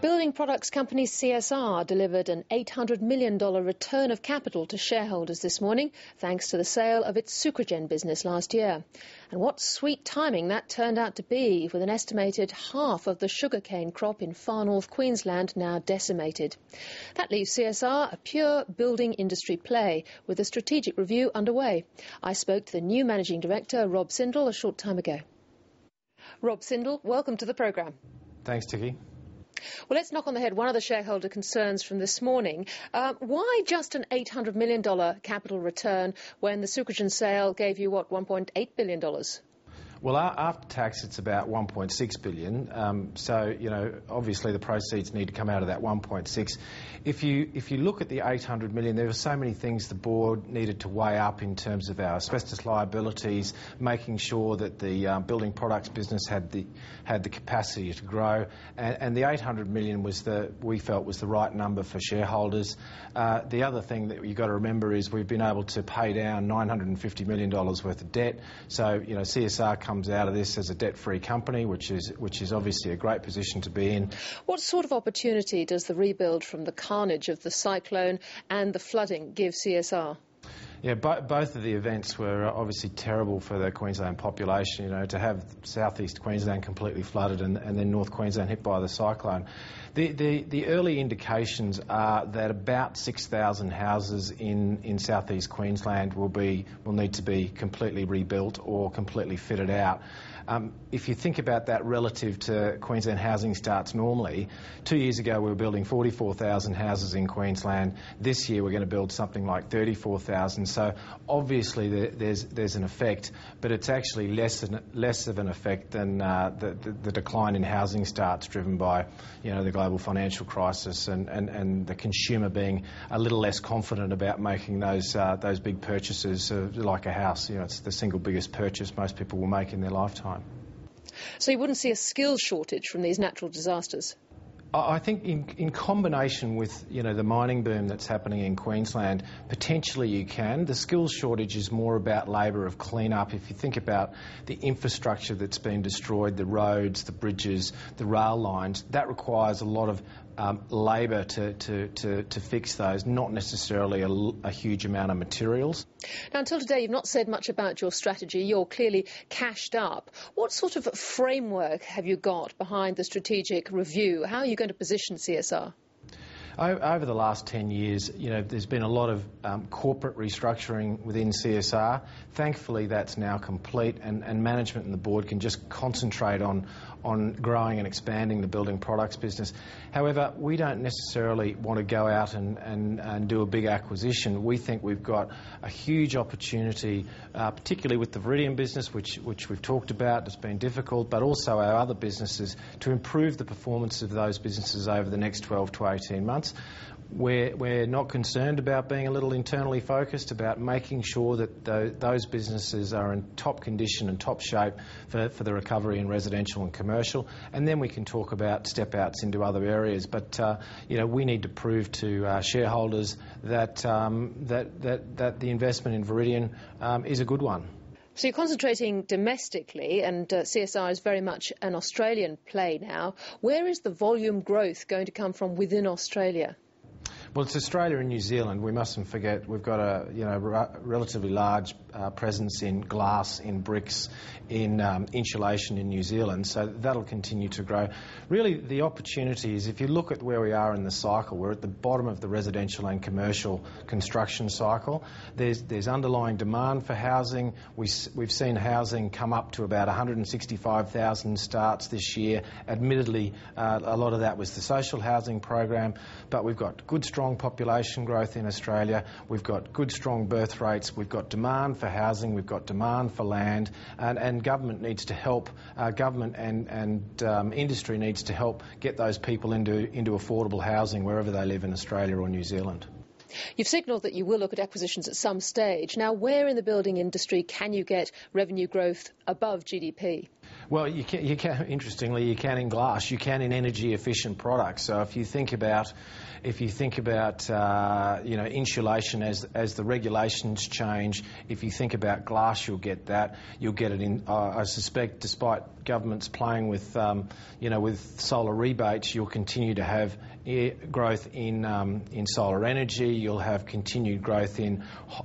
Building products company CSR delivered an $800 million return of capital to shareholders this morning, thanks to the sale of its Sucrogen business last year. And what sweet timing that turned out to be, with an estimated half of the sugarcane crop in far north Queensland now decimated. That leaves CSR a pure building industry play, with a strategic review underway. I spoke to the new managing director, Rob Sindel, a short time ago. Rob Sindel, welcome to the programme. Thanks, Tikki. Well, let's knock on the head one of the shareholder concerns from this morning. Why just an $800 million capital return when the Sucrogen sale gave you, what, $1.8 billion? Well, after tax, it's about $1.6 billion. So, you know, obviously the proceeds need to come out of that 1.6. If you look at the $800 million, there were so many things the board needed to weigh up in terms of our asbestos liabilities, making sure that the building products business had the capacity to grow, and the $800 million we felt was the right number for shareholders. The other thing that you've got to remember is we've been able to pay down $950 million worth of debt. So, you know, CSR comes out of this as a debt-free company, which is obviously a great position to be in. What sort of opportunity does the rebuild from the carnage of the cyclone and the flooding give CSR? Yeah, both of the events were obviously terrible for the Queensland population. You know, to have southeast Queensland completely flooded and then North Queensland hit by the cyclone. The early indications are that about 6,000 houses in southeast Queensland will need to be completely rebuilt or completely fitted out. If you think about that relative to Queensland housing starts normally, 2 years ago we were building 44,000 houses in Queensland. This year we're going to build something like 34,000. So obviously there's an effect, but it's actually less of an effect than the decline in housing starts driven by, you know, the global financial crisis and the consumer being a little less confident about making those big purchases like a house. You know, it's the single biggest purchase most people will make in their lifetime. So you wouldn't see a skills shortage from these natural disasters? I think in combination with, you know, the mining boom that's happening in Queensland, potentially you can. The skills shortage is more about labour of clean-up. If you think about the infrastructure that's been destroyed, the roads, the bridges, the rail lines, that requires a lot of labour to fix those, not necessarily a huge amount of materials. Now, until today, you've not said much about your strategy. You're clearly cashed up. What sort of framework have you got behind the strategic review? How are you going to position CSR? Over the last 10 years, you know, there's been a lot of corporate restructuring within CSR. Thankfully, that's now complete, and management and the board can just concentrate on growing and expanding the building products business. However, we don't necessarily want to go out and do a big acquisition. We think we've got a huge opportunity, particularly with the Viridian business, which we've talked about. It's been difficult, but also our other businesses, to improve the performance of those businesses over the next 12 to 18 months. We're not concerned about being a little internally focused, about making sure that those businesses are in top condition and top shape for the recovery in residential and commercial, and then we can talk about step outs into other areas. But you know, we need to prove to shareholders that the investment in Viridian is a good one. So you're concentrating domestically, and CSR is very much an Australian play now. Where is the volume growth going to come from within Australia? Well, it's Australia and New Zealand. We mustn't forget we've got a relatively large presence in glass, in bricks, in insulation in New Zealand, so that'll continue to grow. Really, the opportunity is, if you look at where we are in the cycle, we're at the bottom of the residential and commercial construction cycle. There's underlying demand for housing. We've seen housing come up to about 165,000 starts this year. Admittedly, a lot of that was the social housing program, but we've got good, strong population growth in Australia. We've got good, strong birth rates. We've got demand for housing. We've got demand for land, and government needs to help. Government and industry needs to help get those people into affordable housing wherever they live in Australia or New Zealand. You've signalled that you will look at acquisitions at some stage. Now, where in the building industry can you get revenue growth above GDP? Well, you can. Interestingly, you can in glass. You can in energy-efficient products. So if you think about, insulation as the regulations change, if you think about glass, you'll get that. You'll get it in. I suspect, despite governments playing with, with solar rebates, you'll continue to have growth in solar energy. You'll have continued growth in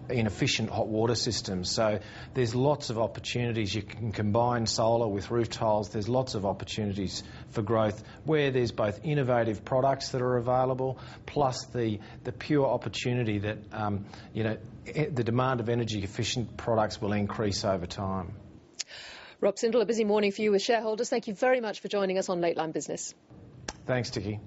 efficient hot water systems. So there's lots of opportunities. You can combine solar with roof tiles. There's lots of opportunities for growth where there's both innovative products that are available, plus the pure opportunity that the demand of energy efficient products will increase over time. Rob Sindel, a busy morning for you with shareholders. Thank you very much for joining us on Late Line Business. Thanks, Tikki.